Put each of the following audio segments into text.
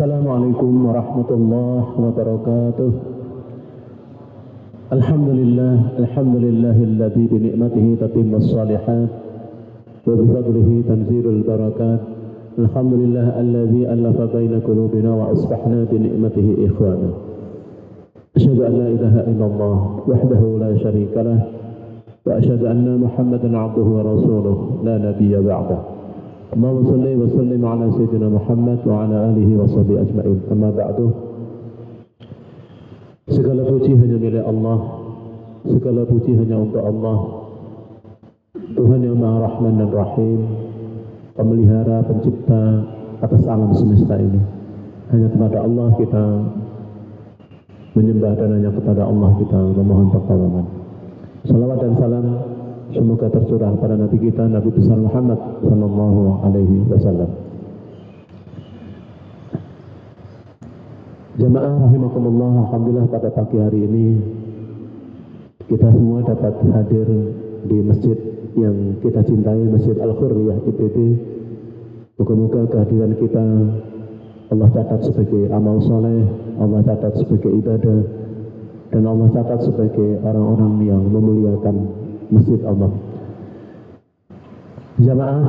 Assalamualaikum warahmatullahi wabarakatuh. Alhamdulillahilladzi bi ni'matihi tatimmus shalihat wa bi fadlihi tanzilul barakat. Alhamdulillahilladzi allafa baina qulubina wa asbahna bi ni'matihi ikhwana. Asyhadu an la ilaha illallah wahdahu la syarika lah wa asyhadu anna Muhammadan 'abduhu wa rasuluh la nabiyya ba'dahu. Allahumma salli wa sallim ala sayyidina Muhammad wa ala alihi wa sahbihi ajma'in. Amma ba'du. Segala puji hanya milik Allah, segala puji hanya untuk Allah, Tuhan yang Maha Rahman dan Rahim, pemelihara, pencipta atas alam semesta ini. Hanya kepada Allah kita menyembah dan hanya kepada Allah kita memohon pertolongan. Salawat dan salam semoga tercurah pada Nabi kita, Nabi besar Muhammad sallallahu alaihi wasallam. Jamaah rahimakumullah, alhamdulillah pada pagi hari ini kita semua dapat hadir di masjid yang kita cintai, Masjid Al-Khurriyah IPB. Moga-moga kehadiran kita Allah catat sebagai amal soleh, Allah catat sebagai ibadah, dan Allah catat sebagai orang-orang yang memuliakan Masjid Allah. Jamaah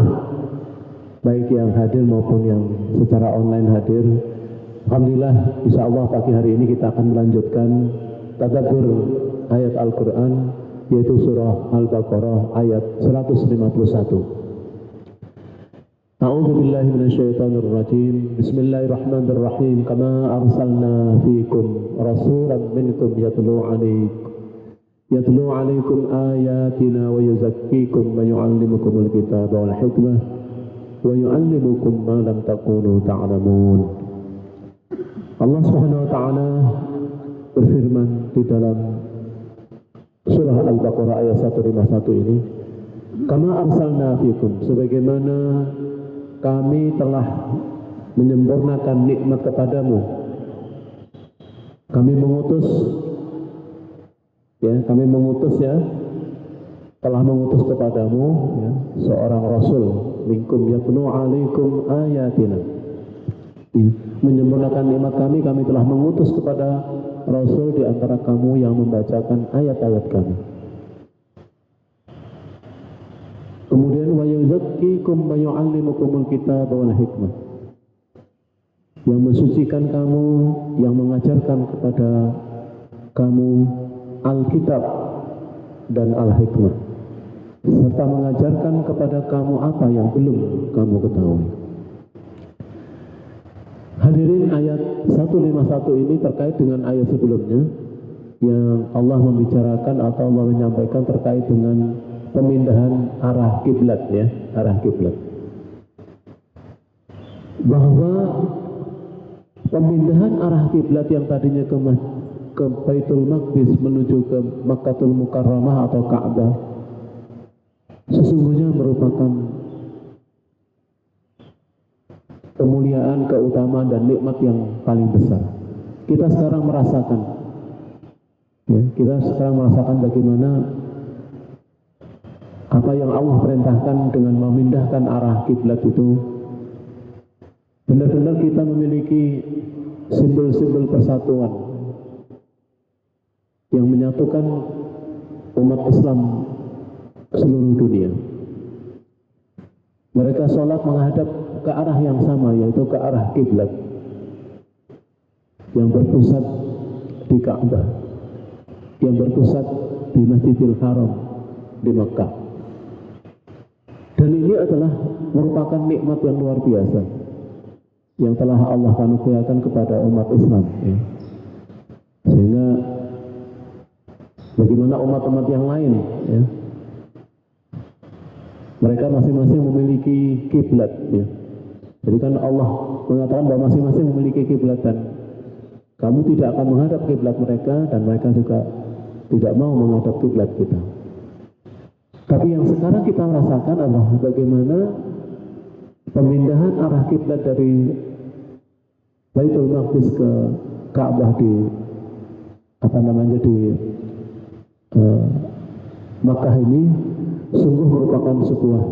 baik yang hadir maupun yang secara online hadir, alhamdulillah insyaallah pagi hari ini kita akan melanjutkan tadabbur ayat Al-Quran, yaitu surah Al-Baqarah ayat 151. A'udzu billahi minasyaitonir rajim. Bismillahirrahmanirrahim. Kama arsalna fiikum rasulan minkum yatlu 'alaikum ayatina wa yuzakkikum wa yu'allimukumul kitaba wal hikmah wa yu'allimukum ma lam takunu ta'lamun. Allah Subhanahu wa taala berfirman di dalam surah Al-Baqarah ayat 151 ini, kama arsalna fikum, sebagaimana kami telah menyempurnakan nikmat kepadamu. Kami mengutus telah mengutus kepadamu seorang rasul minkum yatlu 'alaikum ayatina. Menyempurnakan nikmat kami telah mengutus kepada rasul di antara kamu yang membacakan ayat-ayat kami. Kemudian wa yuzakkikum wa yu'allimukumul kitaba wal hikmah, yang mensucikan kamu, yang mengajarkan kepada kamu Alkitab dan Al-Hikmah, serta mengajarkan kepada kamu apa yang belum kamu ketahui. Hadirin, ayat 151 ini terkait dengan ayat sebelumnya yang Allah membicarakan atau Allah menyampaikan terkait dengan pemindahan arah kiblat, arah kiblat. Bahwa pemindahan arah kiblat yang tadinya ke Baitul Maqdis menuju ke Makkatul Mukarramah atau Ka'bah sesungguhnya merupakan kemuliaan, keutamaan dan nikmat yang paling besar. Kita sekarang merasakan bagaimana apa yang Allah perintahkan dengan memindahkan arah kiblat itu, benar-benar kita memiliki simbol-simbol persatuan yang menyatukan umat Islam seluruh dunia. Mereka sholat menghadap ke arah yang sama, yaitu ke arah kiblat yang berpusat di Ka'bah, yang berpusat di Masjidil Haram di Makkah. Dan ini adalah merupakan nikmat yang luar biasa yang telah Allah kanugerahkan kepada umat Islam. Sehingga bagaimana umat-umat yang lain, mereka masing-masing memiliki kiblat. Jadi kan Allah mengatakan bahwa masing-masing memiliki kiblat dan kamu tidak akan menghadap kiblat mereka dan mereka juga tidak mau menghadap kiblat kita. Tapi yang sekarang kita rasakan adalah bagaimana pemindahan arah kiblat dari Baitul Maqdis ke Ka'bah di Makkah ini sungguh merupakan sebuah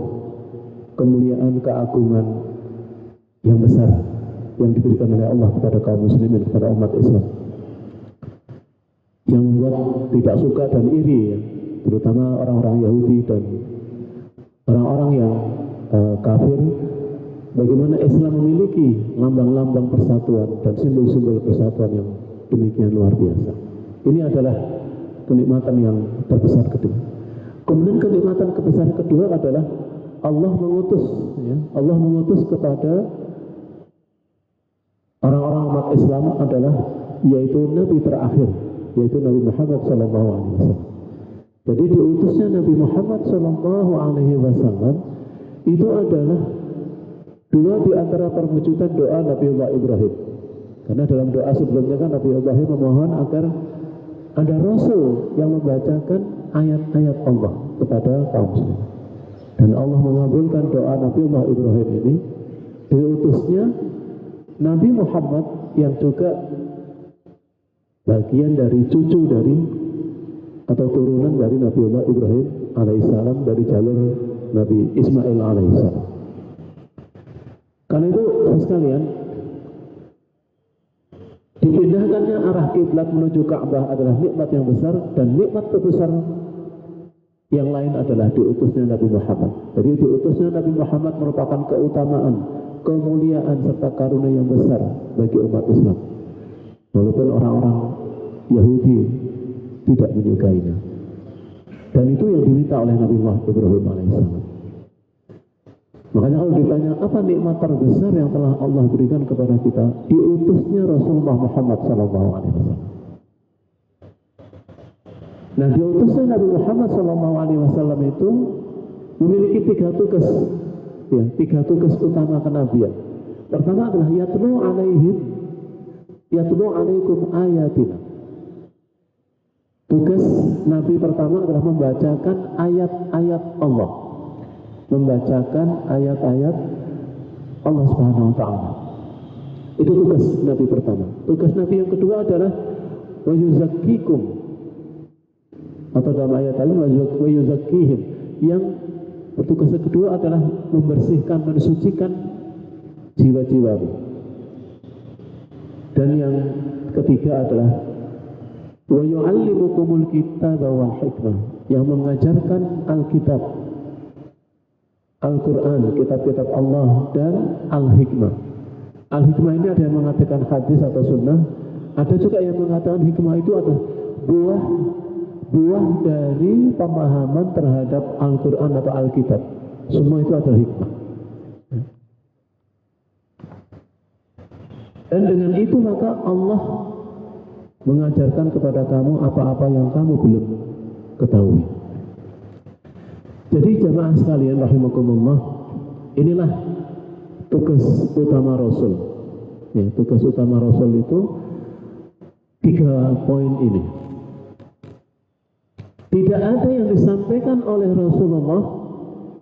kemuliaan, keagungan yang besar yang diberikan oleh Allah kepada kaum muslimin, kepada umat Islam, yang membuat tidak suka dan iri ya, terutama orang-orang Yahudi dan orang-orang yang kafir, bagaimana Islam memiliki lambang-lambang persatuan dan simbol-simbol persatuan yang demikian luar biasa. Ini adalah kenikmatan yang terbesar kedua. Kemudian kenikmatan terbesar kedua adalah Allah mengutus, ya, Allah mengutus kepada orang-orang umat Islam adalah yaitu Nabi terakhir, yaitu Nabi Muhammad SAW. Jadi diutusnya Nabi Muhammad SAW itu adalah dua di antara perwujudan doa Nabiullah Ibrahim. Karena dalam doa sebelumnya kan Nabi Ibrahim memohon agar ada Rasul yang membacakan ayat-ayat Allah kepada kaum muslimin. Dan Allah mengabulkan doa Nabiullah Ibrahim ini. Diutusnya Nabi Muhammad yang juga bagian dari cucu dari atau turunan dari Nabiullah Ibrahim alaihissalam dari jalur Nabi Ismail alaihissalam. Karena itu sekalian, dipindahkannya arah kiblat menuju Ka'bah adalah nikmat yang besar, dan nikmat terbesar yang lain adalah diutusnya Nabi Muhammad. Jadi diutusnya Nabi Muhammad merupakan keutamaan, kemuliaan serta karunia yang besar bagi umat Islam. Walaupun orang-orang Yahudi tidak menyukainya. Dan itu yang diminta oleh Nabi Ibrahim alaihissalam. Makanya kalau ditanya apa nikmat terbesar yang telah Allah berikan kepada kita, diutusnya Rasulullah Muhammad SAW. Nah, diutusnya Nabi Muhammad SAW itu memiliki tiga tugas, ya, tiga tugas utama kenabian. Pertama adalah yatlu alaikum ayatina. Tugas Nabi pertama adalah membacakan ayat-ayat Allah, membacakan ayat-ayat Allah Subhanahu wa taala. Itu tugas Nabi pertama. Tugas Nabi yang kedua adalah wa yuzakkikum, atau dalam ayat lain wa yuzakkihim, yang bertugas kedua adalah membersihkan, mensucikan jiwa-jiwa. Dan yang ketiga adalah wa yu'allimukumul kitaba wal hikmah, yang mengajarkan Alkitab, Al-Quran, kitab-kitab Allah, dan Al-Hikmah. Al-Hikmah ini ada yang mengatakan hadis atau sunnah, ada juga yang mengatakan hikmah itu adalah buah dari pemahaman terhadap Al-Quran atau Alkitab. Semua itu adalah hikmah. Dan dengan itu maka Allah mengajarkan kepada kamu apa-apa yang kamu belum ketahui. Jadi jamaah sekalian rahimakumullah, inilah tugas utama Rasul. Ya, tugas utama Rasul itu 3 poin ini. Tidak ada yang disampaikan oleh Rasulullah,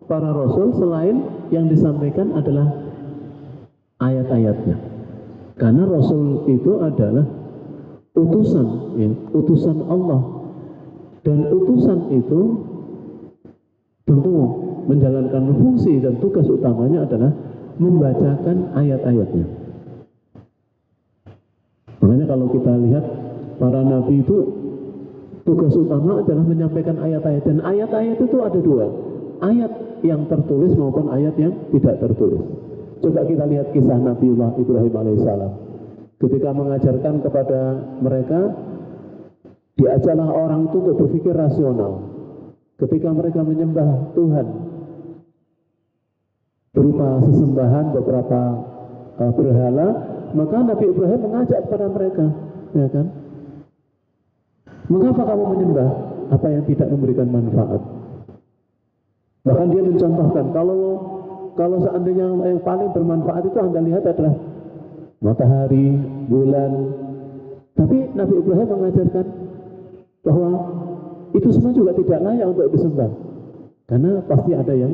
para Rasul, selain yang disampaikan adalah ayat-ayatnya. Karena Rasul itu adalah utusan, ya, utusan Allah. Dan utusan itu tentu menjalankan fungsi dan tugas utamanya adalah membacakan ayat-ayatnya. Makanya kalau kita lihat para nabi itu tugas utama adalah menyampaikan ayat-ayat, dan ayat-ayat itu ada 2, ayat yang tertulis maupun ayat yang tidak tertulis. Coba kita lihat kisah Nabiullah Ibrahim alaihissalam. Ketika mengajarkan kepada mereka, diajarlah orang itu untuk berpikir rasional. Ketika mereka menyembah Tuhan berupa sesembahan beberapa berhala, maka Nabi Ibrahim mengajak kepada mereka, ya kan? Mengapa kamu menyembah apa yang tidak memberikan manfaat? Bahkan dia mencontohkan, kalau seandainya yang paling bermanfaat itu Anda lihat adalah matahari, bulan. Tapi Nabi Ibrahim mengajarkan bahwa itu semua juga tidak layak untuk disembah, karena pasti ada yang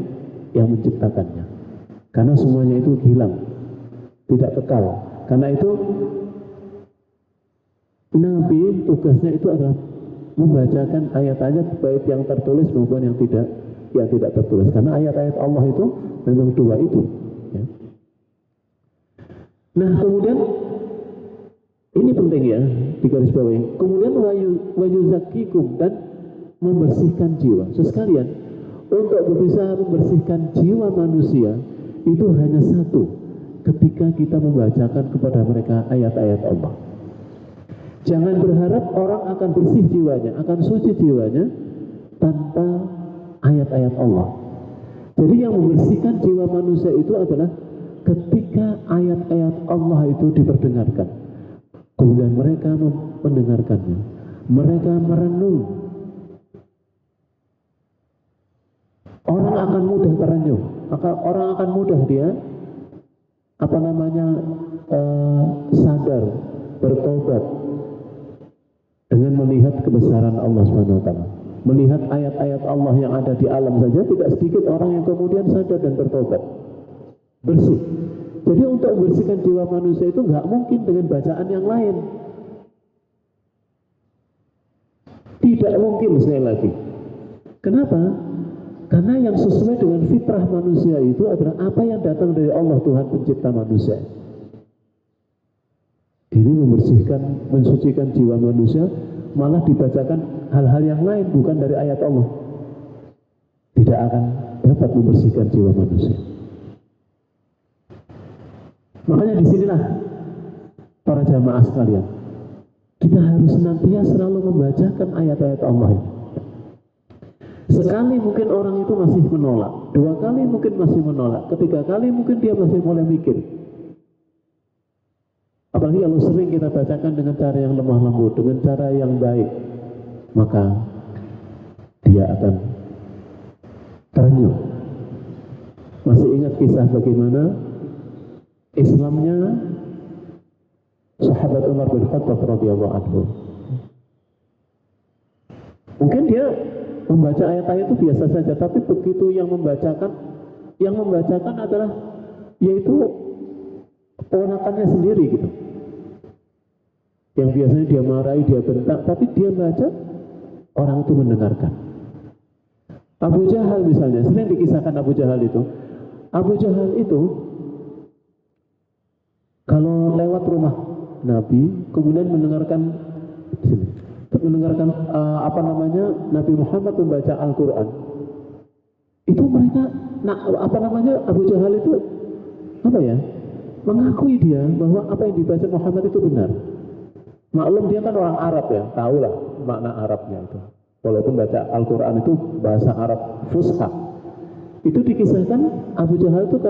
menciptakannya. Karena semuanya itu hilang, tidak kekal. Karena itu Nabi tugasnya itu adalah membacakan ayat-ayat baik yang tertulis maupun yang tidak tertulis. Karena ayat-ayat Allah itu memang 2 itu. Ya. Nah kemudian ini penting ya digarisbawahi. Kemudian wayu zakikum, dan membersihkan jiwa. Sekalian, untuk berusaha membersihkan jiwa manusia itu hanya satu, ketika kita membacakan kepada mereka ayat-ayat Allah. Jangan berharap orang akan bersih jiwanya, akan suci jiwanya tanpa ayat-ayat Allah. Jadi yang membersihkan jiwa manusia itu adalah ketika ayat-ayat Allah itu diperdengarkan, kemudian mereka mendengarkannya, mereka merenung. Orang akan mudah terenyuh, orang akan mudah dia sadar, bertobat dengan melihat kebesaran Allah Subhanahu wa taala. Melihat ayat-ayat Allah yang ada di alam saja, tidak sedikit orang yang kemudian sadar dan bertobat, bersih. Jadi untuk membersihkan jiwa manusia itu nggak mungkin dengan bacaan yang lain. Tidak mungkin, sekali lagi. Kenapa? Karena yang sesuai dengan fitrah manusia itu adalah apa yang datang dari Allah, Tuhan pencipta manusia. Ini membersihkan, mensucikan jiwa manusia, malah dibacakan hal-hal yang lain bukan dari ayat Allah, tidak akan dapat membersihkan jiwa manusia. Makanya disinilah para jamaah sekalian, kita harus senantiasa selalu membacakan ayat-ayat Allah ini. Sekali mungkin orang itu masih menolak, dua kali mungkin masih menolak, ketiga kali mungkin dia masih mulai mikir. Apalagi kalau sering kita bacakan dengan cara yang lemah lembut, dengan cara yang baik, maka dia akan terenyuh. Masih ingat kisah bagaimana Islamnya sahabat Umar bin Khattab radhiyallahu anhu? Mungkin dia membaca ayat-ayat itu biasa saja, tapi begitu yang membacakan adalah yaitu ponakannya sendiri gitu. Yang biasanya dia marahi, dia bentak, tapi dia baca, orang itu mendengarkan. Abu Jahal misalnya, sering dikisahkan Abu Jahal itu. Abu Jahal itu kalau lewat rumah Nabi, kemudian mendengarkan Nabi Muhammad membaca Al-Quran, itu mereka Abu Jahal itu mengakui dia bahwa apa yang dibaca Muhammad itu benar. Maklum dia kan orang Arab ya, tahulah makna Arabnya itu. Walaupun baca Al-Quran itu bahasa Arab fusha. Itu dikisahkan Abu Jahal itu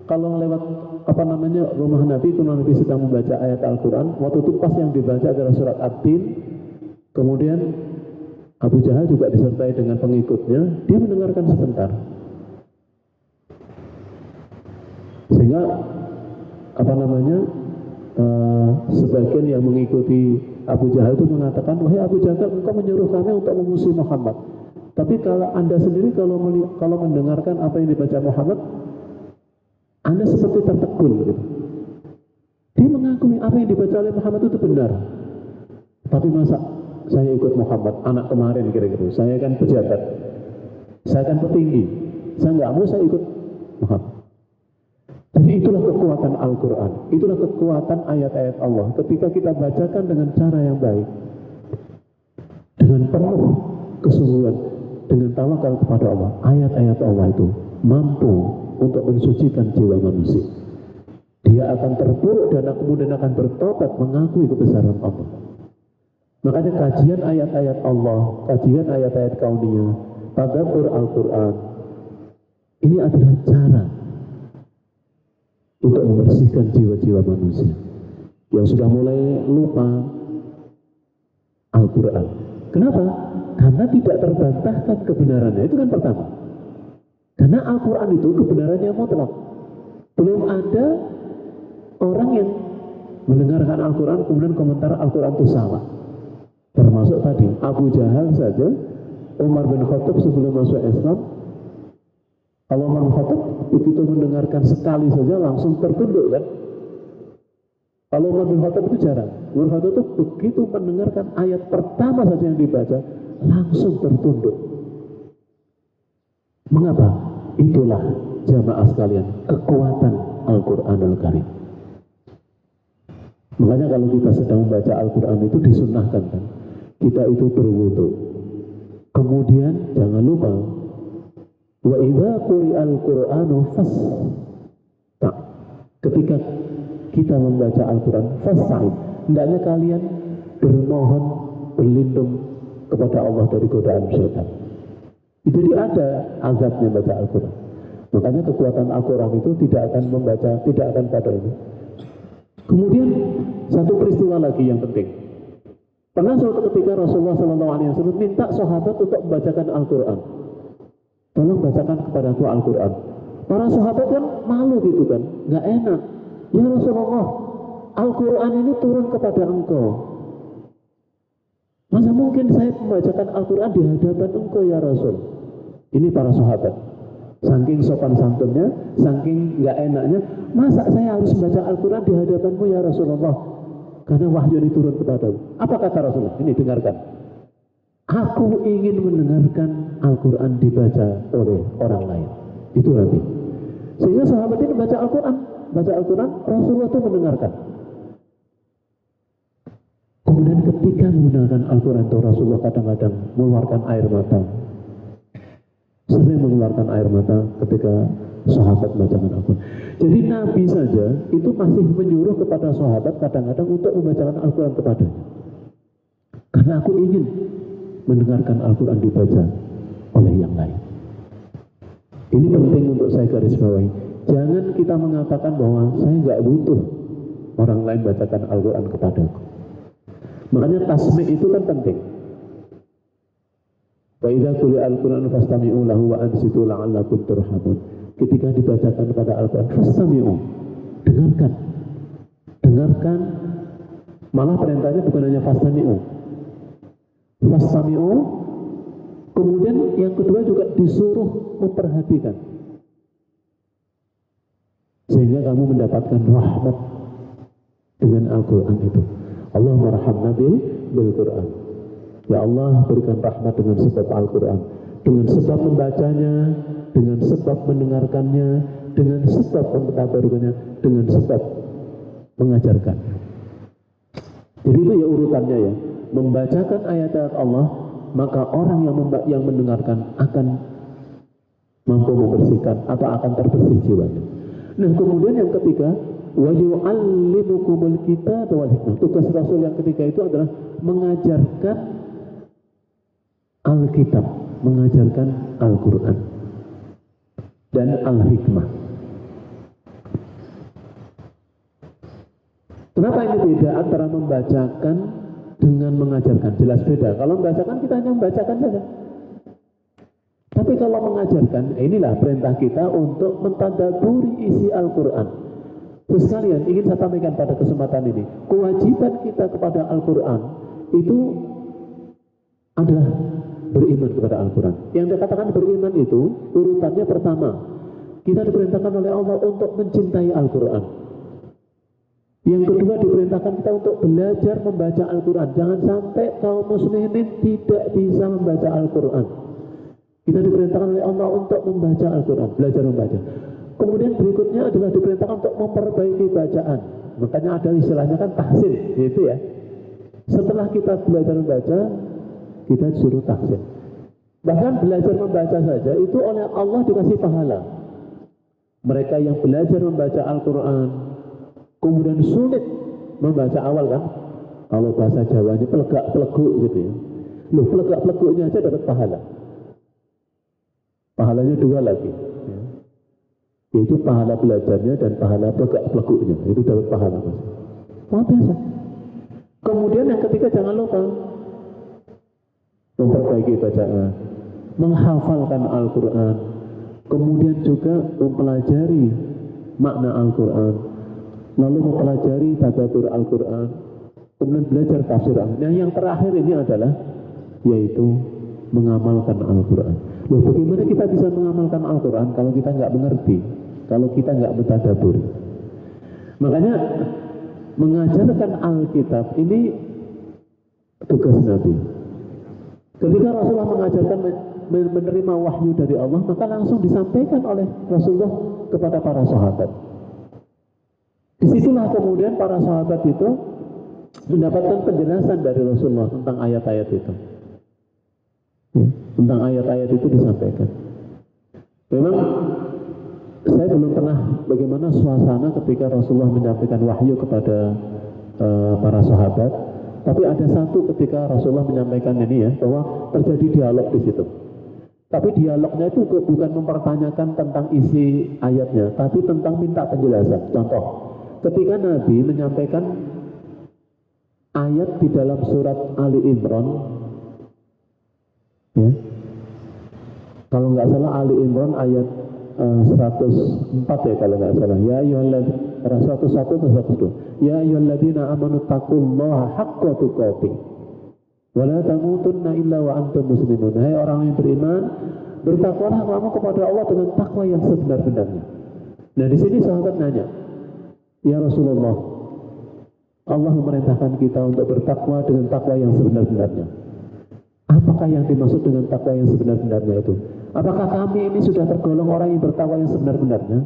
kalau lewat rumah Nabi, kalau Nabi sedang membaca ayat Al-Quran, waktu itu pas yang dibaca adalah surat At-Tin, kemudian Abu Jahal juga disertai dengan pengikutnya, dia mendengarkan sebentar. Sehingga sebagian yang mengikuti Abu Jahal itu mengatakan, wahai Abu Jahal, engkau menyuruh kami untuk memusuhi Muhammad. Tapi kalau Anda sendiri kalau mendengarkan apa yang dibaca Muhammad, Anda seperti tertegun gitu. Dia mengakui apa yang dibaca oleh Muhammad itu benar. Tapi masa saya ikut Muhammad, anak kemarin kira-kira. Saya kan pejabat, saya kan petinggi, saya nggak mau saya ikut Muhammad. Jadi itulah kekuatan Al-Quran, itulah kekuatan ayat-ayat Allah. Ketika kita bacakan dengan cara yang baik, dengan penuh kesungguhan, dengan tawakal kepada Allah, ayat-ayat Allah itu mampu untuk mensucikan jiwa manusia. Dia akan terpuruk dan kemudian akan bertobat mengakui kebesaran Allah. Makanya kajian ayat-ayat Allah, kajian ayat-ayat kauniyah, tadabbur Al-Quran, ini adalah cara untuk membersihkan jiwa-jiwa manusia yang sudah mulai lupa Al-Quran. Kenapa? Karena tidak terbantahkan kebenarannya. Itu kan pertama. Karena Al-Quran itu kebenarannya mutlak. Belum ada orang yang mendengarkan Al-Quran kemudian komentar Al-Quran itu salah. Termasuk tadi Abu Jahal saja, Umar bin Khattab sebelum masuk Islam, kalau Umar bin Khattab begitu mendengarkan sekali saja langsung tertunduk kan. Kalau Umar bin Khattab itu jarang. Umar bin Khattab itu begitu mendengarkan ayat pertama saja yang dibaca langsung tertunduk. Mengapa? Itulah jamaah sekalian kekuatan Al-Quranul Karim. Makanya kalau kita sedang membaca Al-Quran itu disunnahkan kan, kita itu berwudu. Kemudian jangan lupa, wa idza quri'al Qur'anu fasta'id. Ketika kita membaca Al-Quran, fasta'id. Hendaknya kalian bermohon, berlindung kepada Allah dari godaan syaitan. Itu ada azabnya baca Al-Quran. Makanya kekuatan Al-Quran itu tidak akan pada ini. Kemudian satu peristiwa lagi yang penting. Pernah suatu ketika Rasulullah SAW minta sahabat untuk membacakan Al-Quran. Tolong bacakan kepadaku Al-Quran. Para sahabat kan malu gitu kan, nggak enak. Ya Rasulullah, Al-Quran ini turun kepada engkau. Masa mungkin saya membacakan Al-Quran di hadapan engkau ya Rasul? Ini para sahabat. Saking sopan santunnya, saking nggak enaknya, masa saya harus membaca Al-Quran di hadapanmu ya Rasulullah? Karena wahyu ini turun kepadamu. Apa kata Rasulullah? Ini dengarkan. Aku ingin mendengarkan Al-Quran dibaca oleh orang lain. Itu Nabi. Sehingga sahabat ini baca Al-Quran, Rasulullah itu mendengarkan. Kemudian ketika mendengarkan Al-Quran itu Rasulullah kadang-kadang mengeluarkan air mata. Sering mengeluarkan air mata ketika sahabat membacakan Al-Quran. Jadi Nabi saja itu masih menyuruh kepada sahabat kadang-kadang untuk membacakan Al-Quran kepadanya. Karena aku ingin mendengarkan Al-Quran dibaca oleh yang lain. Ini penting untuk saya garis bawahi. Jangan kita mengatakan bahwa saya nggak butuh orang lain bacakan Al-Quran kepadaku. Makanya tasmi' itu kan penting. Wa idza quri'a al-Qur'anu fastami'u lahu wa ansitu la'allakum turhamun. Ketika dibacakan pada Al-Quran, fastami'u, dengarkan. Malah perintahnya bukan hanya fastami'u. Fastami'u, kemudian yang kedua juga disuruh memperhatikan. Sehingga kamu mendapatkan rahmat dengan Al-Quran itu. Allahumma rahamna bil Quran. Ya Allah, berikan rahmat dengan sebab Al-Quran, dengan sebab membacanya, dengan sebab mendengarkannya, dengan sebab mentadabburkannya, dengan sebab mengajarkan. Jadi itu ya urutannya ya. Membacakan ayat-ayat Allah, maka orang yang mendengarkan akan mampu membersihkan atau akan terbersih jiwanya. Nah, kemudian yang ketiga, wa yu'allimukumul kitaba wal hikmah. Tugas Rasul yang ketiga itu adalah mengajarkan Alkitab, mengajarkan Al-Quran dan Al-Hikmah. Kenapa ini beda antara membacakan dengan mengajarkan? Jelas beda. Kalau membacakan kita hanya membacakan saja. Tapi kalau mengajarkan, inilah perintah kita untuk mentadabburi isi Al-Quran. Terus kalian ingin saya sampaikan pada kesempatan ini, kewajiban kita kepada Al-Quran itu adalah beriman kepada Al-Quran. Yang dikatakan beriman itu urutannya pertama, kita diperintahkan oleh Allah untuk mencintai Al-Quran. Yang kedua, diperintahkan kita untuk belajar membaca Al-Quran. Jangan sampai kaum muslimin tidak bisa membaca Al-Quran. Kita diperintahkan oleh Allah untuk membaca Al-Quran, belajar membaca. Kemudian berikutnya adalah diperintahkan untuk memperbaiki bacaan. Makanya ada istilahnya kan tahsin, gitu ya. Setelah kita belajar membaca, kita disuruh tahsin. Bahkan belajar membaca saja itu oleh Allah dikasih pahala. Mereka yang belajar membaca Al-Quran, kemudian sulit membaca awal kan, kalau bahasa Jawanya pelegak-pelegu gitu ya. Loh, pelegak-pelegunya aja dapat pahala. Pahalanya dua lagi ya. Yaitu pahala belajarnya dan pahala pelegak-pelegunya. Itu dapat pahala mas. Wah, biasa. Kemudian yang ketiga, jangan lupa memperbaiki bacaan, menghafalkan Al-Quran, kemudian juga mempelajari makna Al-Quran, lalu mempelajari tadabbur Al-Quran, kemudian belajar tafsir Al-Quran. Nah, yang terakhir ini adalah yaitu mengamalkan Al-Quran. Loh, bagaimana kita bisa mengamalkan Al-Quran kalau kita nggak mengerti, kalau kita nggak mentadabbur? Makanya mengajarkan Alkitab ini tugas Nabi. Ketika Rasulullah mengajarkan menerima wahyu dari Allah, maka langsung disampaikan oleh Rasulullah kepada para sahabat. Disitulah kemudian para sahabat itu mendapatkan penjelasan dari Rasulullah tentang ayat-ayat itu. Ya, tentang ayat-ayat itu disampaikan. Memang saya belum pernah bagaimana suasana ketika Rasulullah menyampaikan wahyu kepada para sahabat, tapi ada satu ketika Rasulullah menyampaikan ini ya, bahwa terjadi dialog di situ. Tapi dialognya itu bukan mempertanyakan tentang isi ayatnya, tapi tentang minta penjelasan. Contoh, ketika Nabi menyampaikan ayat di dalam surat Ali Imran, ya, kalau nggak salah Ali Imran ayat 104 ya kalau nggak salah. Ya ayyuhalladzina 101 atau 102. Ya ayyuhalladzina amanu taqullaha haqqa tuqatih wa la tamutunna illa wa antum muslimun. Hai orang yang beriman, bertakwalah kamu kepada Allah dengan takwa yang sebenar-benarnya. Nah, di sini sahabat nanya, "Ya Rasulullah, Allah memerintahkan kita untuk bertakwa dengan takwa yang sebenar-benarnya. Apakah yang dimaksud dengan takwa yang sebenar-benarnya itu? Apakah kami ini sudah tergolong orang yang bertakwa yang sebenar-benarnya?"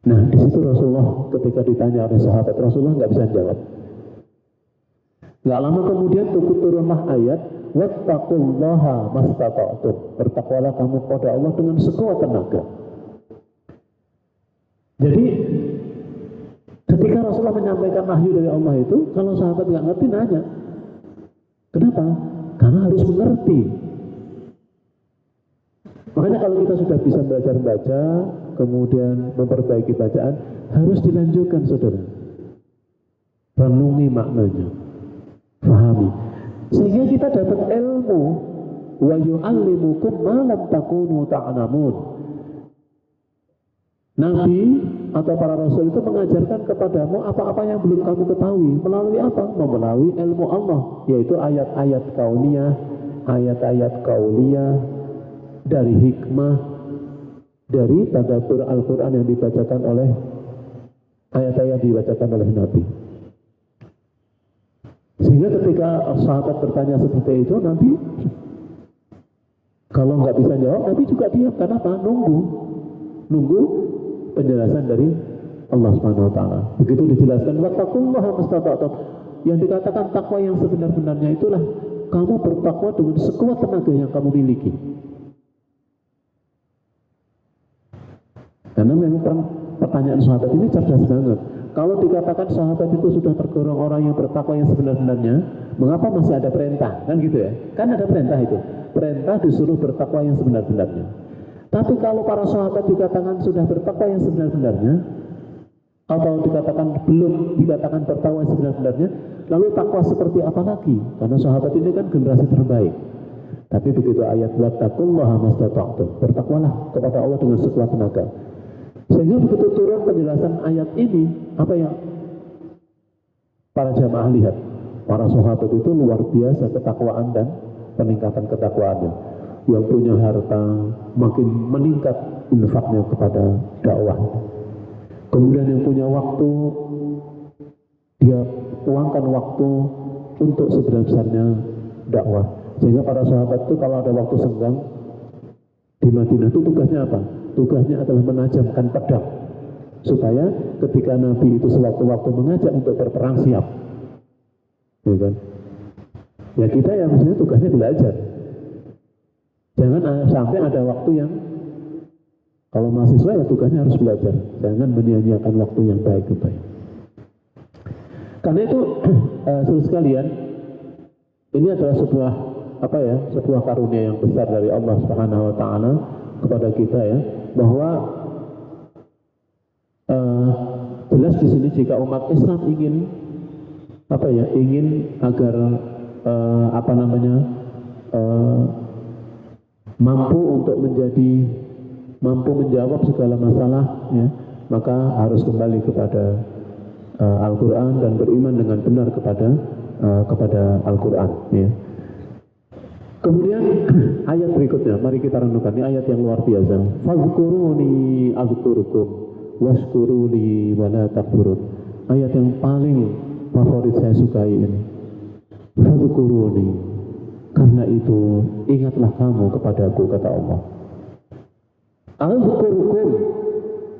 Nah, di situ Rasulullah ketika ditanya oleh sahabat, Rasulullah nggak bisa jawab. Nggak lama kemudian turunlah ayat, wattaqullaha mastata'tum. Bertakwalah kamu kepada Allah dengan sekuat tenaga. Jadi ketika Rasulullah menyampaikan wahyu dari Allah itu, kalau sahabat nggak ngerti nanya, kenapa? Karena harus mengerti. Makanya kalau kita sudah bisa belajar baca, kemudian memperbaiki bacaan, harus dilanjutkan, saudara. Renungi maknanya, pahami, sehingga kita dapat ilmu. Wa yu'allimukum ma lam takunu ta'lamun. Nabi atau para rasul itu mengajarkan kepadamu apa-apa yang belum kamu ketahui. Melalui apa? Melalui ilmu Allah, yaitu ayat-ayat kauniyah, ayat-ayat kauliyah, dari hikmah, dari tadabbur Al-Quran yang dibacakan oleh ayat-ayat dibacakan oleh Nabi. Sehingga ketika sahabat bertanya seperti itu, Nabi kalau nggak bisa jawab, Nabi juga diam. Kenapa? Nunggu penjelasan dari Allah Subhanahu Wa Taala. Begitu dijelaskan, wattaqullaha mastata'tum. Yang dikatakan takwa yang sebenar-benarnya itulah kamu bertakwa dengan sekuat tenaga yang kamu miliki. Karena memang pertanyaan sahabat ini cerdas banget. Kalau dikatakan sahabat itu sudah tergolong orang yang bertakwa yang sebenar-benarnya, mengapa masih ada perintah? Kan gitu ya? Kan ada perintah itu. Perintah disuruh bertakwa yang sebenar-benarnya. Tapi kalau para sahabat dikatakan sudah bertakwa yang sebenar-benarnya, atau dikatakan belum dikatakan bertakwa yang sebenar-benarnya, lalu takwa seperti apa lagi? Karena sahabat ini kan generasi terbaik. Tapi begitu ayat wattaqullaha mastata'tum, bertakwalah kepada Allah dengan sekuat tenaga. Sehingga begitu turun penjelasan ayat ini, apa yang para jamaah lihat? Para sahabat itu luar biasa ketakwaan dan peningkatan ketakwaannya. Yang punya harta makin meningkat infaknya kepada dakwah. Kemudian yang punya waktu, dia uangkan waktu untuk sebesar-besarnya dakwah. Sehingga para sahabat itu kalau ada waktu senggang di Madinah itu tugasnya apa? Tugasnya adalah menajamkan pedang supaya ketika Nabi itu sewaktu-waktu mengajak untuk berperang siap. Ya kan? Ya kita ya mestinya tugasnya belajar. Jangan sampai ada waktu yang kalau mahasiswa ya tugasnya harus belajar. Jangan menyia-nyiakan waktu yang baik-baik. Karena itu saudara sekalian, ini adalah sebuah karunia yang besar dari Allah Subhanahu Wa Taala kepada kita ya, bahwa jelas di sini jika umat Islam ingin agar mampu menjawab segala masalah ya, maka harus kembali kepada Al-Quran dan beriman dengan benar kepada Al-Quran ya. Kemudian ayat berikutnya, mari kita renungkan. Ini ayat yang luar biasa. Fadhkuruni azkurukum washkuruli wala takfurun. Ayat yang paling favorit saya sukai ini. Fadhkuruni, karena itu ingatlah kamu kepadaku, kata Allah. Azkurukum,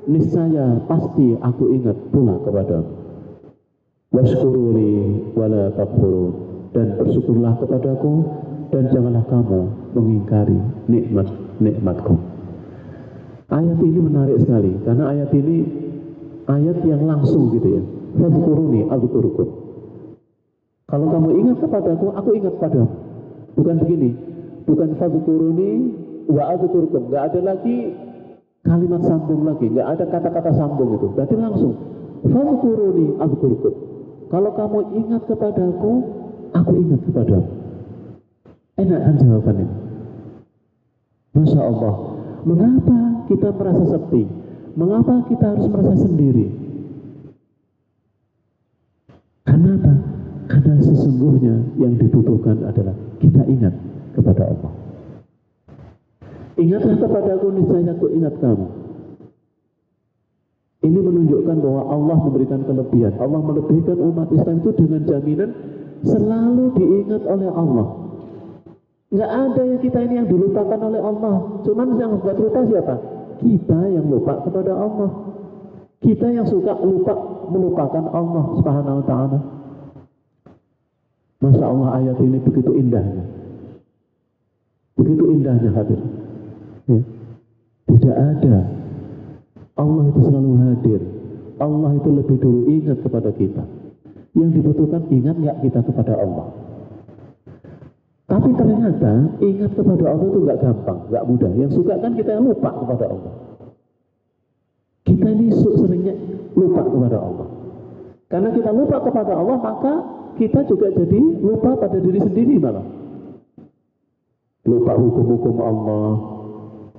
niscaya pasti aku ingat pula kepadamu. Washkuruli wala takfurun, dan bersyukurlah kepadaku dan janganlah kamu mengingkari nikmat-nikmatku. Ayat ini menarik sekali karena ayat ini ayat yang langsung gitu ya. Fadhkuruni adzkurukum. Kalau kamu ingat kepadaku, aku ingat padamu. Bukan begini, bukan fadhkuruni wa adzkurukum. Enggak ada lagi kalimat sambung lagi, enggak ada kata-kata sambung itu. Berarti langsung fadhkuruni adzkurukum. Kalau kamu ingat kepadaku, aku ingat kepadamu. Enak kan jawabannya? Masya Allah. Mengapa kita merasa sepi? Mengapa kita harus merasa sendiri? Karena apa? Karena sesungguhnya yang dibutuhkan adalah kita ingat kepada Allah. Ingatlah kepadaku, niscaya aku ingat kamu. Ini menunjukkan bahwa Allah memberikan kelebihan. Allah melebihkan umat Islam itu dengan jaminan selalu diingat oleh Allah. Nggak ada yang kita ini yang dilupakan oleh Allah. Cuman yang buat lupa siapa? Kita yang lupa kepada Allah. Kita yang suka melupakan Allah Subhanahu wa ta'ala. Masya Allah, ayat ini begitu indahnya. Begitu indahnya hadir. Ya. Tidak ada. Allah itu selalu hadir. Allah itu lebih dulu ingat kepada kita. Yang dibutuhkan ingat nggak kita kepada Allah. Tapi ternyata ingat kepada Allah itu nggak gampang, nggak mudah. Yang suka kan kita yang lupa kepada Allah. Kita ini seringnya lupa kepada Allah. Karena kita lupa kepada Allah, maka kita juga jadi lupa pada diri sendiri malah. Lupa hukum-hukum Allah,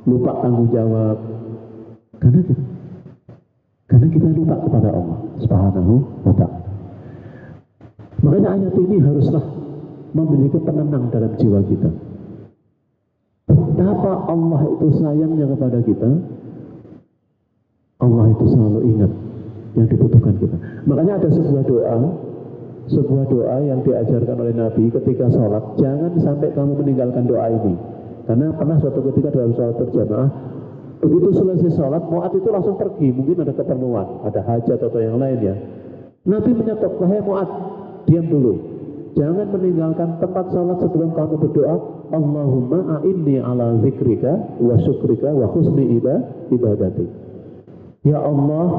lupa tanggung jawab. Karena kita lupa kepada Allah Subhanahu wa ta'ala. Makanya ayat ini haruslah memiliki penenang dalam jiwa kita. Betapa Allah itu sayangnya kepada kita. Allah itu selalu ingat yang dibutuhkan kita. Makanya ada sebuah doa yang diajarkan oleh Nabi ketika sholat. Jangan sampai kamu meninggalkan doa ini. Karena pernah suatu ketika dalam sholat berjamaah, begitu selesai sholat, Mu'ad itu langsung pergi. Mungkin ada keperluan, ada hajat atau yang lain ya. Nabi menyetop, wahai Mu'ad, diam dulu. Jangan meninggalkan tempat sholat sebelum kamu berdoa. Allahumma a'inni ala zikrika wa syukrika wa husni ibadati. Ya Allah,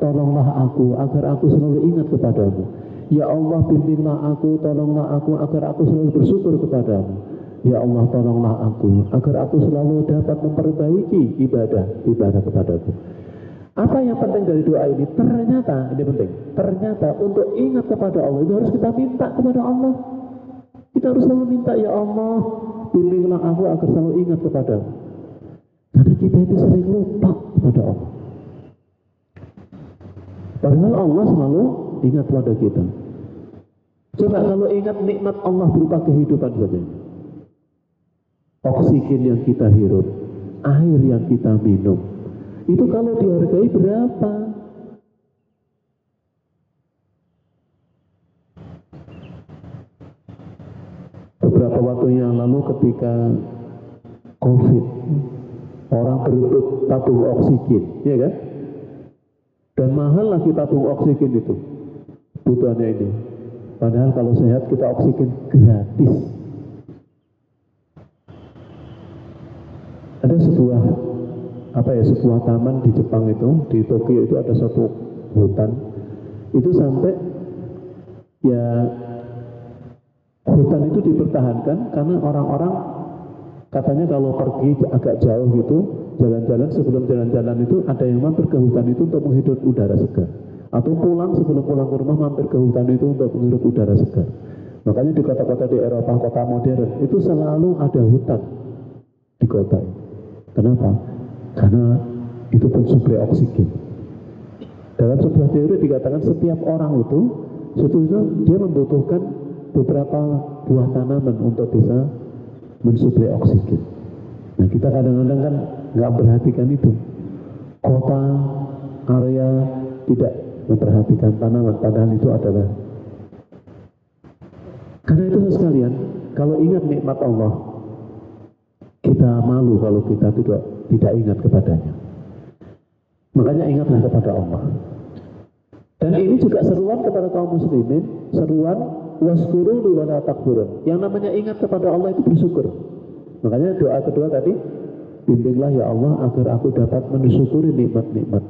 tolonglah aku agar aku selalu ingat kepadamu. Ya Allah, bimbinglah aku, tolonglah aku agar aku selalu bersyukur kepadamu. Ya Allah, tolonglah aku agar aku selalu dapat memperbaiki ibadah kepadaku. Apa yang penting dari doa ini? Ternyata, ini penting. Ternyata untuk ingat kepada Allah itu harus kita minta kepada Allah. Kita harus selalu minta, ya Allah, bimbinglah aku agar selalu ingat kepadamu. Karena kita itu sering lupa kepada Allah. Padahal Allah selalu ingat pada kita. Coba kalau ingat nikmat Allah berupa kehidupan saja. Oksigen yang kita hirup, air yang kita minum, itu kalau dihargai berapa? Beberapa waktu yang lalu ketika COVID, orang berebut tabung oksigen, ya kan? Dan mahal lagi tabung oksigen itu, butuhannya ini. Padahal kalau sehat kita oksigen gratis. Ada sebuah taman di Jepang itu, di Tokyo itu ada satu hutan. Itu sampai ya hutan itu dipertahankan karena orang-orang katanya kalau pergi agak jauh gitu, jalan-jalan, sebelum jalan-jalan itu ada yang mampir ke hutan itu untuk menghirup udara segar. Atau sebelum pulang ke rumah mampir ke hutan itu untuk menghirup udara segar. Makanya di kota-kota di Eropa, kota modern, itu selalu ada hutan di kota itu. Kenapa? Karena itu pensuplai oksigen. Dalam sebuah teori dikatakan setiap orang itu dia membutuhkan beberapa buah tanaman untuk bisa mensuplai oksigen. Nah, kita kadang-kadang kan nggak perhatikan itu. Kota, area tidak memperhatikan tanaman, padahal itu adalah. Karena itu sekalian, kalau ingat nikmat Allah, kita malu kalau kita tidak ingat kepadanya. Makanya ingatlah kepada Allah. Dan ini juga seruan kepada kaum muslimin, seruan waskuru li wala takfurun. Yang namanya ingat kepada Allah itu bersyukur. Makanya doa kedua tadi, bimbinglah ya Allah agar aku dapat mensyukuri nikmat-nikmat.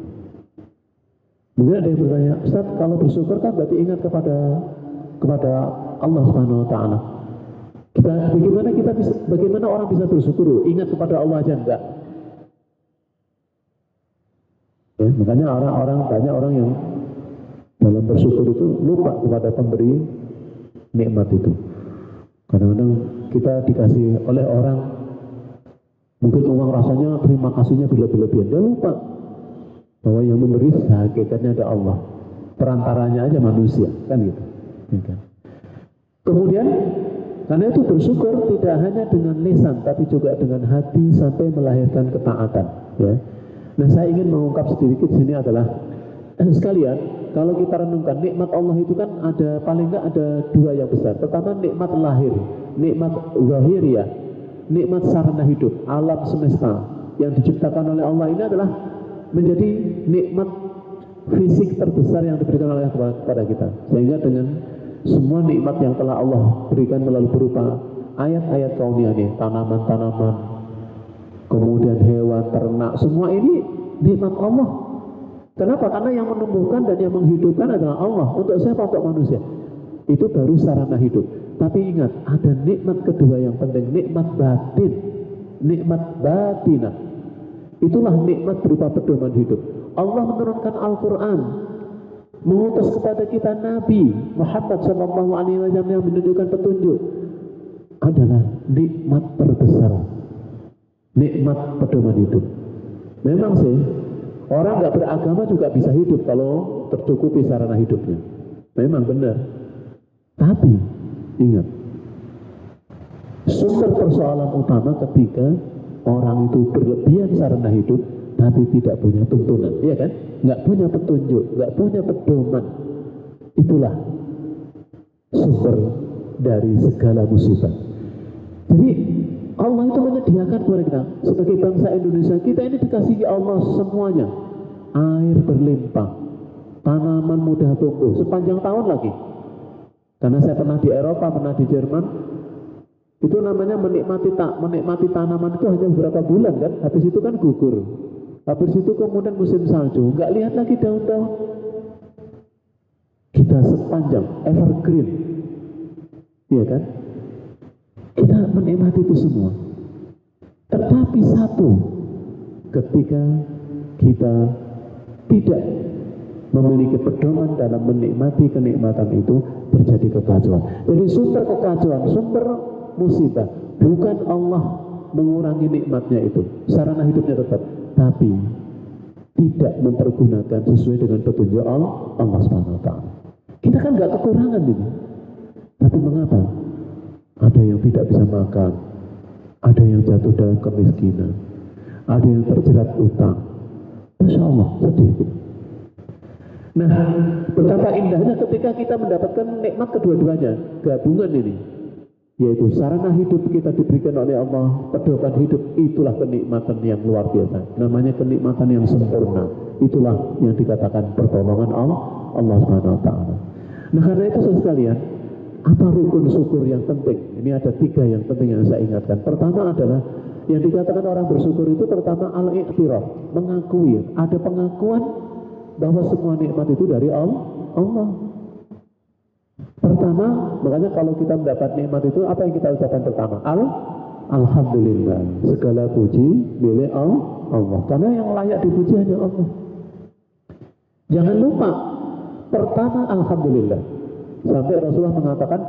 Mungkin ada yang bertanya, Ustaz, kalau bersyukur kan berarti ingat kepada Allah Subhanahu wa taala. Bagaimana orang bisa bersyukur? Ingat kepada Allah aja enggak? Ya, makanya banyak orang yang dalam bersyukur itu lupa kepada pemberi nikmat itu. Kadang-kadang kita dikasih oleh orang mungkin uang, rasanya terima kasihnya berlebihan. Dia lupa bahwa yang memberi hakikatnya ada Allah. Perantaranya aja manusia, kan gitu. Ya kan? Kemudian karena itu bersyukur tidak hanya dengan lisan tapi juga dengan hati sampai melahirkan ketaatan. Ya. Nah, saya ingin mengungkap sedikit sini adalah sekalian, kalau kita renungkan nikmat Allah itu kan ada paling enggak ada dua yang besar. Pertama nikmat lahir, nikmat zahiriyah, nikmat sarana hidup, alam semesta yang diciptakan oleh Allah ini adalah menjadi nikmat fisik terbesar yang diberikan oleh Allah kepada kita. Sehingga dengan semua nikmat yang telah Allah berikan melalui berupa ayat-ayat kauniyah, tanaman-tanaman, kemudian hewan, ternak, semua ini nikmat Allah. Kenapa? Karena yang menumbuhkan dan yang menghidupkan adalah Allah. Untuk siapa? Untuk manusia. Itu baru sarana hidup. Tapi ingat, ada nikmat kedua yang penting, nikmat batin, nikmat batinah. Itulah nikmat berupa pedoman hidup. Allah menurunkan Al-Quran, mengutus kepada kita Nabi Muhammad SAW yang menunjukkan petunjuk, adalah nikmat terbesar, nikmat pedoman hidup. Memang sih orang nggak beragama juga bisa hidup kalau tercukupi sarana hidupnya. Memang benar. Tapi ingat, sumber persoalan utama ketika orang itu berlebihan sarana hidup tapi tidak punya tuntunan, iya kan? Nggak punya petunjuk, nggak punya pedoman. Itulah sumber dari segala musibah. Jadi Allah itu menyediakan kepada kita sebagai bangsa Indonesia. Kita ini dikasihi Allah semuanya. Air berlimpah, tanaman mudah tumbuh sepanjang tahun lagi. Karena saya pernah di Eropa, pernah di Jerman, itu namanya menikmati tanaman itu hanya beberapa bulan kan. Habis itu kan gugur. Habis itu kemudian musim salju, nggak lihat lagi daun-daun. Kita sepanjang evergreen, iya kan? Kita menikmati itu semua. Tetapi satu, ketika kita tidak memiliki pedoman dalam menikmati kenikmatan itu, terjadi kekacauan. Jadi sumber kekacauan, sumber musibah, bukan Allah mengurangi nikmatnya itu, sarana hidupnya tetap, tapi tidak mempergunakan sesuai dengan petunjuk Allah Subhanahu wa taala. Kita kan nggak kekurangan ini. Tapi mengapa? Ada yang tidak bisa makan, ada yang jatuh dalam kemiskinan, ada yang terjerat utang. Masya Allah, sedih. Nah, betapa indahnya ketika kita mendapatkan nikmat kedua-duanya, gabungan ini, yaitu sarana hidup kita diberikan oleh Allah, pedoman hidup, itulah kenikmatan yang luar biasa. Namanya kenikmatan yang sempurna. Itulah yang dikatakan pertolongan Allah Subhanahu wa taala. Nah, karena itu saudara sekalian, apa rukun syukur yang penting? Ini ada 3 yang penting yang saya ingatkan. Pertama adalah yang dikatakan orang bersyukur itu pertama al-i'tiraf, mengakui, ada pengakuan bahwa semua nikmat itu dari Allah. Pertama, makanya kalau kita mendapat nikmat itu, apa yang kita ucapkan pertama? Alhamdulillah, segala puji milik Allah. Karena yang layak dipuji hanya Allah. Jangan lupa, pertama Alhamdulillah. Sampai Rasulullah mengatakan,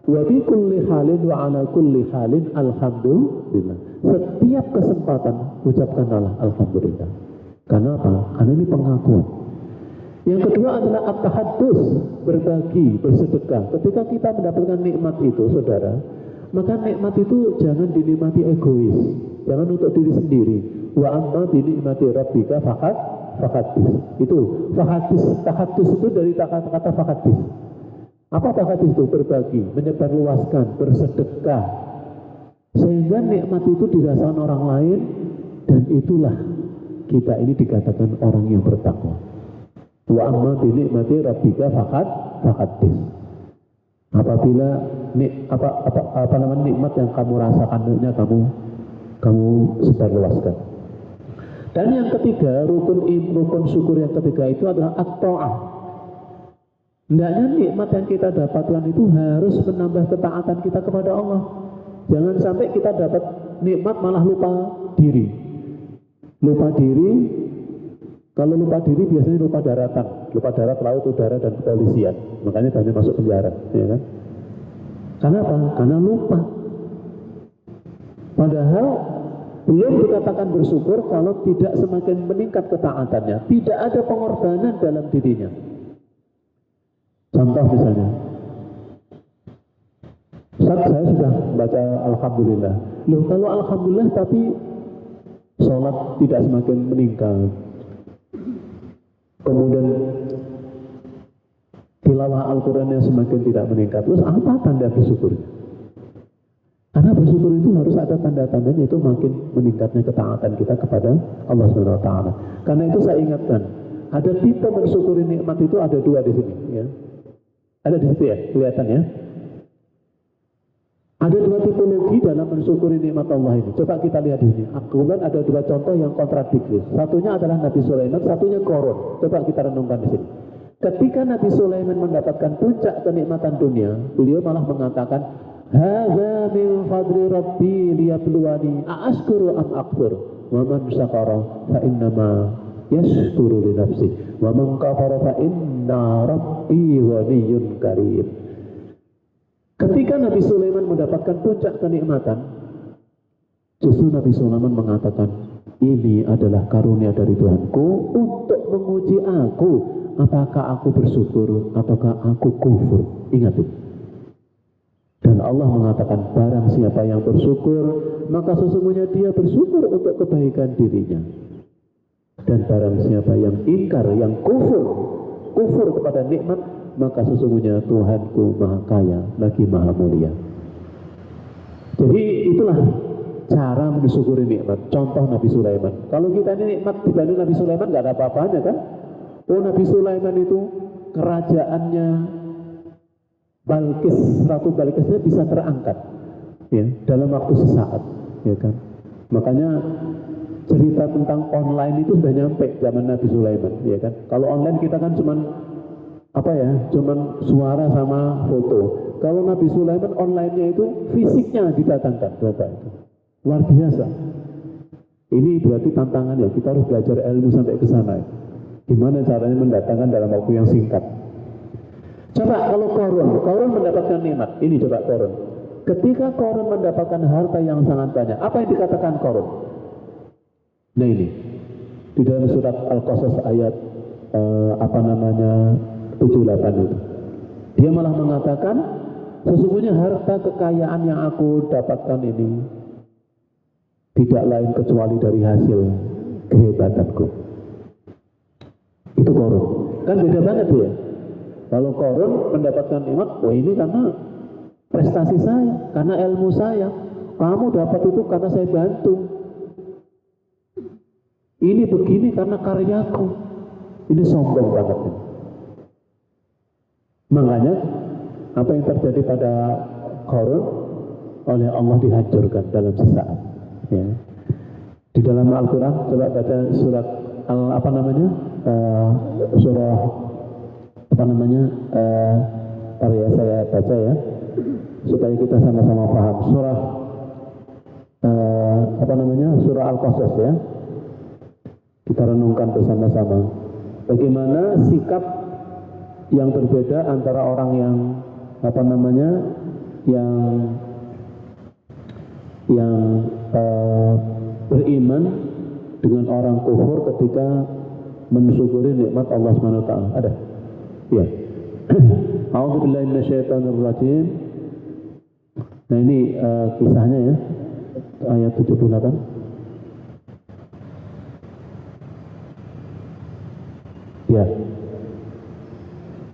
wa bi kulli halin wa ala kulli halin alhamdulillah. Setiap kesempatan ucapkanlah Alhamdulillah. Karena apa? Karena ini pengakuan. Yang kedua adalah at-tahaddus, berbagi, bersedekah. Ketika kita mendapatkan nikmat itu, saudara, maka nikmat itu jangan dinikmati egois, jangan untuk diri sendiri. Wa amma bi ni'mati rabbika faqaddis. Itu tahaddus itu dari kata faqaddis. Apa faqaddis itu? Berbagi, menyebarluaskan, bersedekah. Sehingga nikmat itu dirasakan orang lain, dan itulah kita ini dikatakan orang yang bertakwa. Wa amma bi nikmati rabbika faqaddis. Apabila nikmat yang kamu rasakannya kamu sebarluaskan. Dan yang ketiga, rukun syukur yang ketiga itu adalah at-ta'ah. Hendaknya nikmat yang kita dapatkan itu harus menambah ketaatan kita kepada Allah. Jangan sampai kita dapat nikmat malah lupa diri. Lupa diri, kalau lupa diri biasanya lupa daratan. Lupa darat, laut, udara, dan kepolisian. Makanya banyak masuk penjara, ya kan? Karena apa? Karena lupa. Padahal belum dikatakan bersyukur kalau tidak semakin meningkat ketaatannya. Tidak ada pengorbanan dalam dirinya. Contoh misalnya, Ustaz, saya sudah baca Alhamdulillah. Loh, kalau Alhamdulillah tapi sholat tidak semakin meningkat, kemudian tilawah Al-Qurannya semakin tidak meningkat, terus apa tanda bersyukur? Karena bersyukur itu harus ada tanda-tandanya, itu makin meningkatnya ketaatan kita kepada Allah Subhanahu Wa Taala. Karena itu saya ingatkan, ada tipe mensyukuri nikmat itu ada dua di sini, ya. Ada di situ ya, kelihatan ya. Ada dua tipologi dalam mensyukuri nikmat Allah ini. Coba kita lihat di sini. Kemudian ada dua contoh yang kontradiktif. Satunya adalah Nabi Sulaiman, satunya Qarun. Coba kita renungkan di sini. Ketika Nabi Sulaiman mendapatkan puncak kenikmatan dunia, beliau malah mengatakan, "Hadza min fadli rabbi liyabluwani a'ashkuru am akfur. Wa man syakara fa innama yashkuru li nafsi. Wa man kafara fa inna rabbi ghaniyyun karim." Ketika Nabi Sulaiman mendapatkan puncak kenikmatan, justru Nabi Sulaiman mengatakan, ini adalah karunia dari Tuhanku untuk menguji aku, apakah aku bersyukur ataukah aku kufur. Ingat itu. Dan Allah mengatakan, barang siapa yang bersyukur, maka sesungguhnya dia bersyukur untuk kebaikan dirinya. Dan barang siapa yang ingkar, yang kufur kepada nikmat, maka sesungguhnya Tuhanku maha kaya lagi maha mulia. Jadi itulah cara mensyukuri nikmat. Contoh Nabi Sulaiman. Kalau kita ini nikmat dibanding Nabi Sulaiman nggak ada apa-apanya kan? Oh, Nabi Sulaiman itu kerajaannya Ratu Balkisnya bisa terangkat, ya, dalam waktu sesaat, ya kan? Makanya cerita tentang online itu sudah nyampe zaman Nabi Sulaiman, ya kan? Kalau online kita kan cuman suara sama foto. Kalau Nabi Sulaiman online-nya itu fisiknya didatangkan, coba itu. Luar biasa. Ini berarti tantangannya, kita harus belajar ilmu sampai ke sana. Gimana caranya mendatangkan dalam waktu yang singkat. Coba kalau Qarun mendapatkan nikmat. Ini coba Qarun. Ketika Qarun mendapatkan harta yang sangat banyak, apa yang dikatakan Qarun? Nah ini, di dalam surat Al-Qasas ayat 78 itu. Dia malah mengatakan, sesungguhnya harta kekayaan yang aku dapatkan ini tidak lain kecuali dari hasil kehebatanku. Itu Qarun. Kan beda banget ya. Kalau Qarun mendapatkan nikmat, ini karena prestasi saya, karena ilmu saya. Kamu dapat itu karena saya bantu. Ini begini karena karyaku. Ini sombong banget. Makanya apa yang terjadi pada Qarun oleh Allah dihancurkan dalam sesaat. Ya. Di dalam Al-Quran, coba baca surat saya baca ya, supaya kita sama-sama paham. Surah Al-Qasas ya. Kita renungkan bersama-sama. Bagaimana sikap yang berbeda antara orang yang beriman dengan orang kufur ketika mensyukuri nikmat Allah Subhanahu wa taala. Ada? Ya. A'udzubillahi minasyaitonirrajim. Nah ini kisahnya ya. Ayat 78. Ya.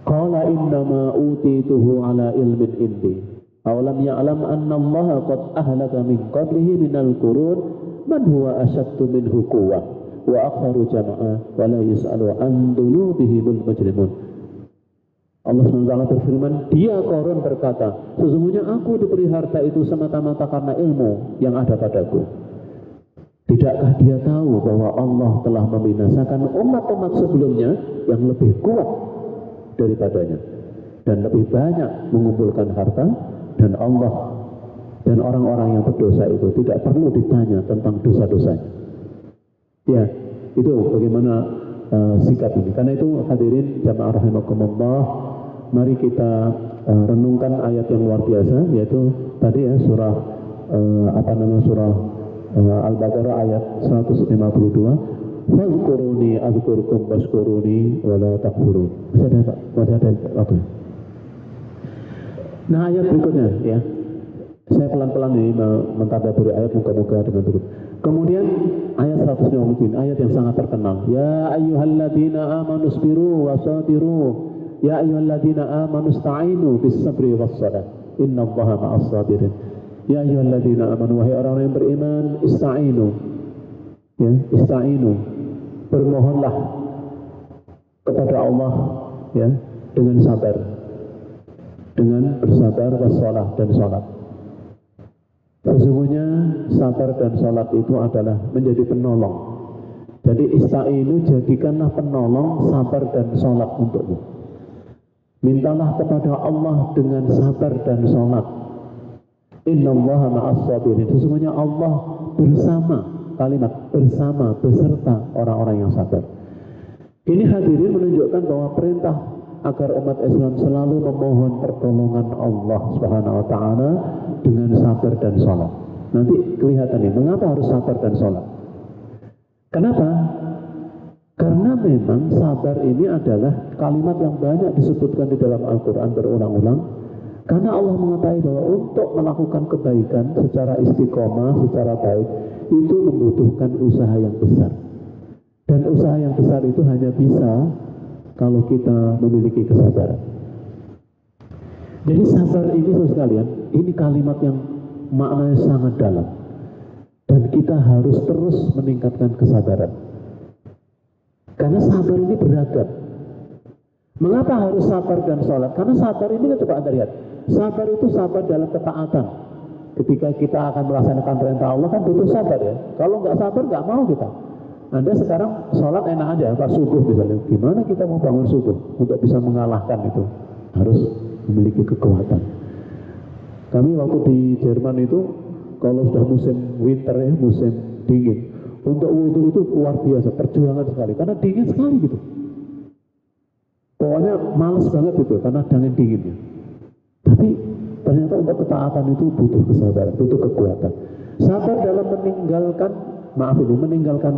Qala innama utituhu ala ilmin indi. Awalam ya'lam anna Allah qad ahlaka min qablihi minal qurun man huwa asyaddu minhu quwwah wa aktsaru jama'a wa la yus'alu an dzunubihimul mujrimun. Allah SWT berfirman, dia Qarun berkata, sesungguhnya aku diberi harta itu semata-mata karena ilmu yang ada padaku. Tidakkah dia tahu bahwa Allah telah membinasakan umat-umat sebelumnya yang lebih kuat daripadanya dan lebih banyak mengumpulkan harta, dan Allah dan orang-orang yang berdosa itu tidak perlu ditanya tentang dosa-dosanya. Ya, itu bagaimana sikap ini. Karena itu hadirin jamaah rahimakumullah, mari kita renungkan ayat yang luar biasa, yaitu tadi ya surah surah Al-Baqarah ayat 152. Fadhkuruni adzkurkum washkuruni wala takfurun. Masih ada apa? Nah, ayat berikutnya ya. Saya pelan-pelan ini mentadaburi ayat, muka-muka dengan begitu. Kemudian ayat 150, ayat yang sangat terkenal. Ya ayyuhalladzina amanu isbiru wasabiru. Ya ayyuhalladzina amanu ista'inu bis-sabri was-salah. Innallaha ma'as sabirin. Ya ayyuhalladzina amanu, wahai orang yang beriman, ista'inu. Ya, ista'inu. Bermohonlah kepada Allah ya dengan sabar. Dengan bersabar was-salah dan salat. Sesungguhnya sabar dan sholat itu adalah menjadi penolong. Jadi ista'inu, jadikanlah penolong sabar dan sholat untukmu. Mintalah kepada Allah dengan sabar dan sholat. Innallaha ma'as sabirin. Sesungguhnya Allah bersama, kalimat bersama, beserta orang-orang yang sabar. Ini hadirin menunjukkan bahwa perintah agar umat Islam selalu memohon pertolongan Allah Subhanahu wa taala dengan sabar dan sholat. Nanti kelihatan nih, mengapa harus sabar dan sholat? Kenapa? Karena memang sabar ini adalah kalimat yang banyak disebutkan di dalam Al-Quran berulang-ulang. Karena Allah mengetahui bahwa untuk melakukan kebaikan secara istiqomah, secara baik, itu membutuhkan usaha yang besar. Dan usaha yang besar itu hanya bisa kalau kita memiliki kesabaran. Jadi sabar ini, saudara sekalian, ini kalimat yang maknanya sangat dalam. Dan kita harus terus meningkatkan kesabaran. Karena sabar ini beragam. Mengapa harus sabar dan sholat? Karena sabar ini, coba Anda lihat, sabar itu sabar dalam ketaatan. Ketika kita akan melaksanakan perintah Allah kan butuh sabar ya. Kalau nggak sabar nggak mau kita. Anda sekarang sholat enak aja, pas subuh misalnya. Gimana kita mau bangun subuh untuk bisa mengalahkan itu? Harus memiliki kekuatan. Kami waktu di Jerman itu, kalau sudah musim winter ya, musim dingin, untuk wudhu itu luar biasa, perjuangan sekali. Karena dingin sekali gitu. Pokoknya males banget itu, karena dinginnya. Tapi ternyata untuk ketaatan itu butuh kesabaran, butuh kekuatan. Sabar dalam meninggalkan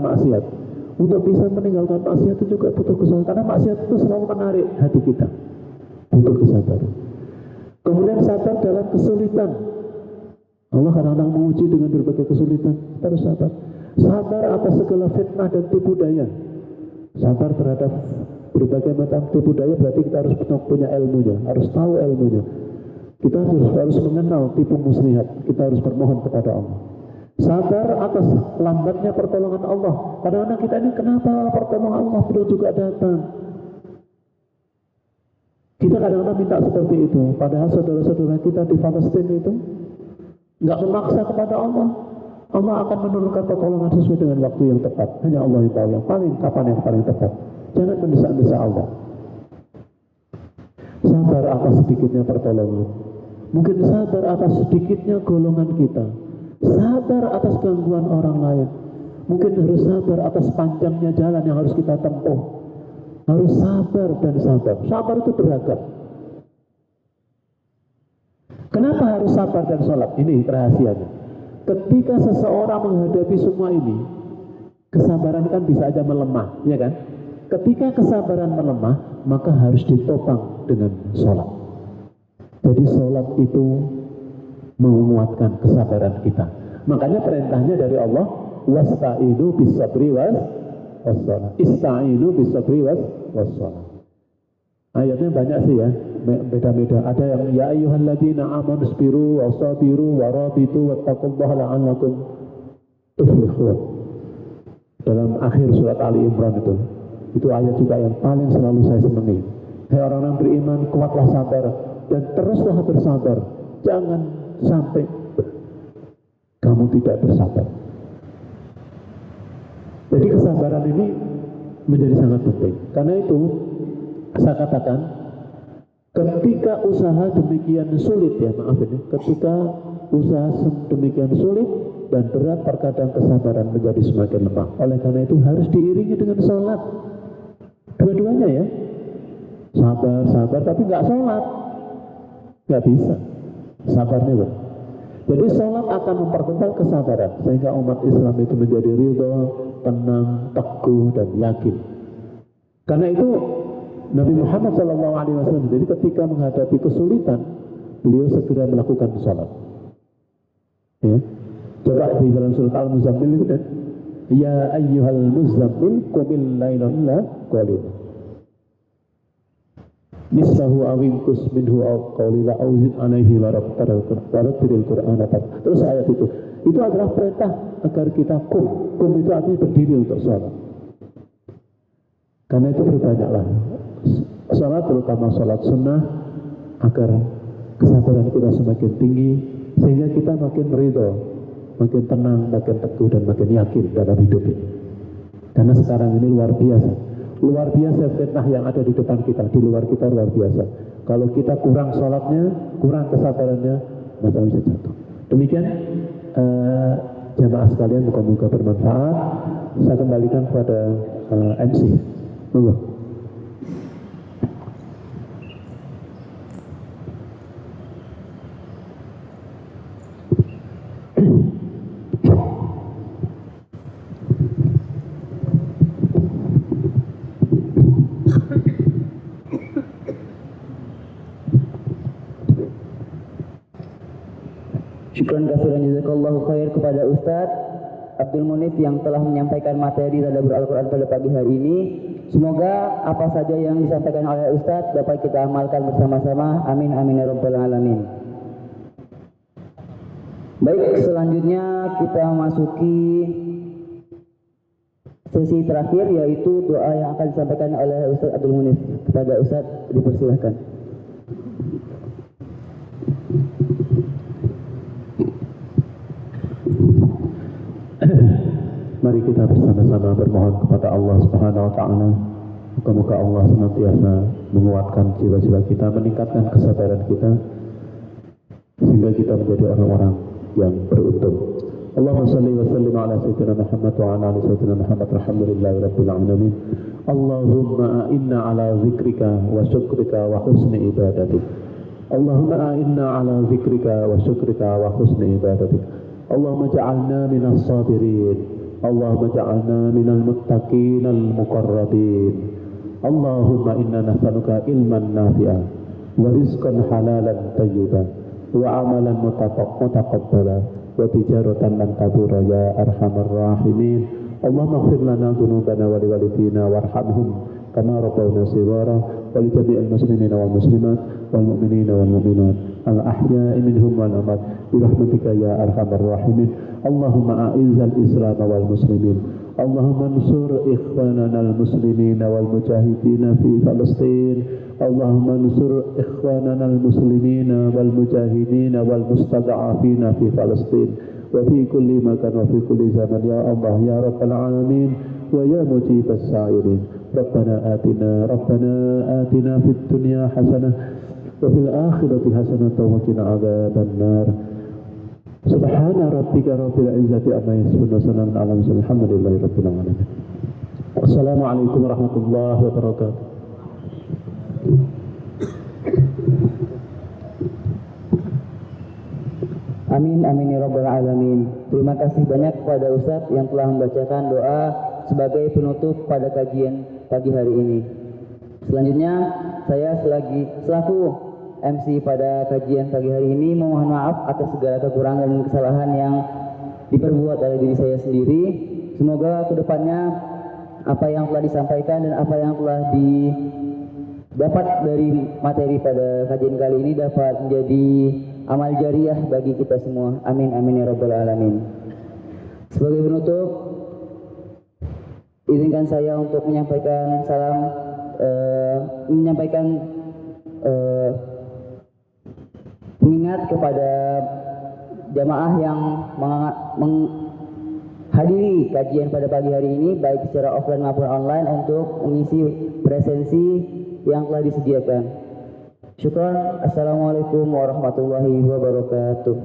maksiat. Untuk bisa meninggalkan maksiat itu juga butuh kesabaran, karena maksiat itu selalu menarik hati kita. Butuh kesabaran. Kemudian sabar dalam kesulitan. Allah kadang-kadang menguji dengan berbagai kesulitan. Kita harus sabar. Sabar atas segala fitnah dan tipu daya. Sabar terhadap berbagai macam tipu daya berarti kita harus punya ilmunya, harus tahu ilmunya. Kita harus mengenal tipu muslihat. Kita harus bermohon kepada Allah. Sabar atas lambatnya pertolongan Allah. Kadang-kadang kita ini, kenapa pertolongan Allah belum juga datang? Kita kadang-kadang minta seperti itu. Padahal saudara-saudara kita di Palestina itu nggak memaksa kepada Allah. Allah akan menurunkan pertolongan sesuai dengan waktu yang tepat. Hanya Allah yang tahu kapan yang paling tepat. Jangan mendesak-desak Allah. Sabar atas sedikitnya pertolongan. Mungkin sabar atas sedikitnya golongan kita. Sabar atas gangguan orang lain. Mungkin harus sabar atas panjangnya jalan yang harus kita tempuh. Harus sabar dan sabar. Sabar itu beragam. Kenapa harus sabar dan sholat? Ini rahasianya. Ketika seseorang menghadapi semua ini, kesabaran kan bisa aja melemah, ya kan? Ketika kesabaran melemah, maka harus ditopang dengan sholat. Jadi sholat itu menguatkan kesabaran kita. Makanya perintahnya dari Allah, wasta'inu bis-sabri was-shalah. Ista'inu bis-sabri was-shalah. Ayatnya banyak sih ya, beda-beda. Ada yang ya ayyuhalladzina amanu isbiru wasabiru warabitu wattaqullaha la'allakum tuflihun. dalam akhir surat Ali Imran itu ayat juga yang paling selalu saya senangi. Hai orang-orang beriman, kuatlah sabar dan teruslah bersabar, jangan sampai kamu tidak bersabar. Jadi kesabaran ini menjadi sangat penting. Karena itu saya katakan, ketika usaha demikian sulit ketika usaha demikian sulit dan berat, terkadang kesabaran menjadi semakin lemah. Oleh karena itu harus diiringi dengan sholat. Dua-duanya ya. Sabar, tapi nggak sholat. Nggak bisa. Sabarnya loh. Jadi sholat akan mempertebal kesabaran. Sehingga umat Islam itu menjadi ridho, tenang, teguh, dan yakin. Karena itu Nabi Muhammad SAW, jadi ketika menghadapi kesulitan, beliau segera melakukan sholat. Ya. Coba di dalam surat Al-Muzammil itu kan, ya ayyuhal muzammil qumil laila illa qalila nisfahu aw inqus minhu aw qalila aw zid alaihi wa rattilil qur'ana. Terus ayat itu adalah perintah agar kita kum itu artinya berdiri untuk sholat. Karena itu berbanyaklah sholat, terutama sholat sunnah, agar kesabaran kita semakin tinggi, sehingga kita makin ridho, makin tenang, makin teguh, dan makin yakin dalam hidup ini. Karena sekarang ini luar biasa fitnah yang ada di depan kita, di luar kita luar biasa. Kalau kita kurang sholatnya, kurang kesabarannya, maka bisa jatuh. Demikian jamaah sekalian, moga-moga bermanfaat. Saya kembalikan kepada MC. Monggo. Syukran kasiran jazakallahu khair kepada Ustadz Abdul Munif yang telah menyampaikan materi tadabbur Al-Quran pada pagi hari ini. Semoga apa saja yang disampaikan oleh Ustadz dapat kita amalkan bersama-sama. Amin amin ya rabbal alamin. Baik, selanjutnya kita masuki sesi terakhir, yaitu doa yang akan disampaikan oleh Ustadz Abdul Munif. Kepada Ustadz dipersilahkan. Mari kita bersama-sama bermohon kepada Allah Subhanahu wa taala. Moga-moga Allah senantiasa menguatkan jiwa-jiwa kita, meningkatkan kesabaran kita, sehingga kita menjadi orang-orang yang beruntung. Allahumma shalli wa sallim ala sayyidina Muhammad wa ala ali sayyidina Muhammad. Alhamdulillahi rabbil alamin. Allahumma a'inna ala zikrika wa syukrika wa husni ibadatik. Allahumma a'inna ala zikrika wa syukrika wa husni ibadatik. Allahumma ja'alna minas sabirin. Allahumma ja'alna minal muttaqin al-muqarrabin. Allahumma inna nas'aluka ilman nafi'a wa rizqan halalan tayyiban wa amalan mutaqabbala wa tijaratan lan tabura ya arhamar rahimin. Allahumma ighfir lana dhunubana wa liwalidina warhamhum kama rabbawna shighara wa li jami'il muslimina wal muslimat wal mu'minina wal mu'minat al ahya'i minhum wal amwat bi rahmatika ya arhamar rahimin. Allahumma a'izzal Islam wal muslimin. Allahumma ansur ikhwanana al muslimina wal mujahidina fi Palestin. Allahumma ansur ikhwanana al muslimina wal mujahidina wal mustada'afina fi Palestin wa fi kulli makan wa fi kulli zaman ya Allah ya rabbal alamin wa ya mujibas sa'irin. Rabbana atina fid dunya hasanah wa fil akhirati hasanah wa qina adzaban nar. Subhana rabbika rabbil izzati amma yasifun wa salamun ala mursalin alhamdulillahi rabbil alamin. Wassalamualaikum warahmatullahi wabarakatuh. Amin amin ya rabbal alamin. Terima kasih banyak kepada Ustadz yang telah membacakan doa sebagai penutup pada kajian pagi hari ini. Selanjutnya saya selaku MC pada kajian pagi hari ini mohon maaf atas segala kekurangan dan kesalahan yang diperbuat oleh diri saya sendiri. Semoga kedepannya apa yang telah disampaikan dan apa yang telah didapat dari materi pada kajian kali ini dapat menjadi amal jariah bagi kita semua. Amin amin ya rabbal alamin. Sebagai penutup, izinkan saya untuk menyampaikan salam, menyampaikan pengingat kepada jamaah yang menghadiri kajian pada pagi hari ini, baik secara offline maupun online, untuk mengisi presensi yang telah disediakan. Syukran. Assalamualaikum warahmatullahi wabarakatuh.